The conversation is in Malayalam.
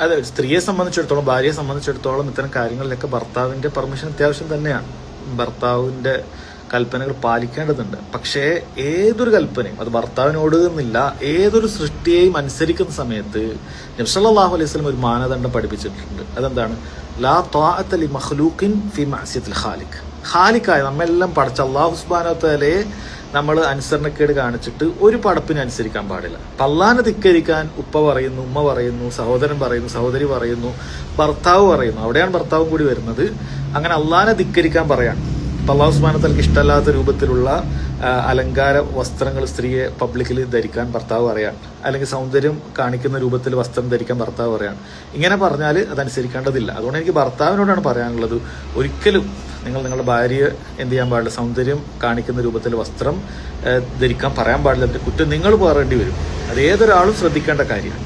അതെ, സ്ത്രീയെ സംബന്ധിച്ചിടത്തോളം, ഭാര്യയെ സംബന്ധിച്ചിടത്തോളം ഇത്തരം കാര്യങ്ങളിലൊക്കെ ഭർത്താവിന്റെ പെർമിഷൻ അത്യാവശ്യം തന്നെയാണ്. ഭർത്താവിന്റെ കൽപ്പനകൾ പാലിക്കേണ്ടതുണ്ട്. പക്ഷേ ഏതൊരു കൽപ്പനയും, അത് ഭർത്താവിനോട് എന്നില്ല, ഏതൊരു സൃഷ്ടിയെയും അനുസരിക്കുന്ന സമയത്ത് നബി സല്ലല്ലാഹു അലൈഹി വസല്ലം ഒരു മാനദണ്ഡം പഠിപ്പിച്ചിട്ടുണ്ട്. അതെന്താണ്? ലാ ത്വാഅത ലി മഖ്ലൂഖിൻ ഫി മഅസിയത്തിൽ ഖാലിഖ്. ഖാലിഖായ നമ്മെല്ലാം പടച്ച അല്ലാഹു സുബ്ഹാനഹു വ തആലയെ നമ്മൾ അനുസരണക്കേട് കാണിച്ചിട്ട് ഒരു പടപ്പിനെ അനുസരിക്കാൻ പാടില്ല. അള്ളാനെ ധിക്കരിക്കാൻ ഉപ്പ പറയുന്നു, ഉമ്മ പറയുന്നു, സഹോദരൻ പറയുന്നു, സഹോദരി പറയുന്നു, ഭർത്താവ് പറയുന്നു. അവിടെയാണ് ഭർത്താവും കൂടി വരുന്നത്. അങ്ങനെ അള്ളാനെ ധിക്കരിക്കാൻ പറയാൻ അല്ലാഹു സുബ്ഹാനഹു വ തആലയ്ക്ക് ഇഷ്ടമല്ലാത്ത രൂപത്തിലുള്ള അലങ്കാര വസ്ത്രങ്ങൾ സ്ത്രീയെ പബ്ലിക്കിൽ ധരിക്കാൻ ഭർത്താവ് പറയാൻ, അല്ലെങ്കിൽ സൗന്ദര്യം കാണിക്കുന്ന രൂപത്തിൽ വസ്ത്രം ധരിക്കാൻ ഭർത്താവ് പറയാൻ. ഇങ്ങനെ പറഞ്ഞാൽ അതനുസരിക്കേണ്ടതില്ല. അതുകൊണ്ട് എനിക്ക് ഭർത്താവിനോടാണ് പറയാനുള്ളത്, ഒരിക്കലും നിങ്ങൾ നിങ്ങളുടെ ഭാര്യയെ എന്ത് ചെയ്യാൻ പാടില്ല, സൗന്ദര്യം കാണിക്കുന്ന രൂപത്തിൽ വസ്ത്രം ധരിക്കാൻ പറയാൻ പാടില്ല. അതിന്റെ കുറ്റം നിങ്ങൾ പറയേണ്ടി വരും. അത് ഏതൊരാളും ശ്രദ്ധിക്കേണ്ട കാര്യമാണ്.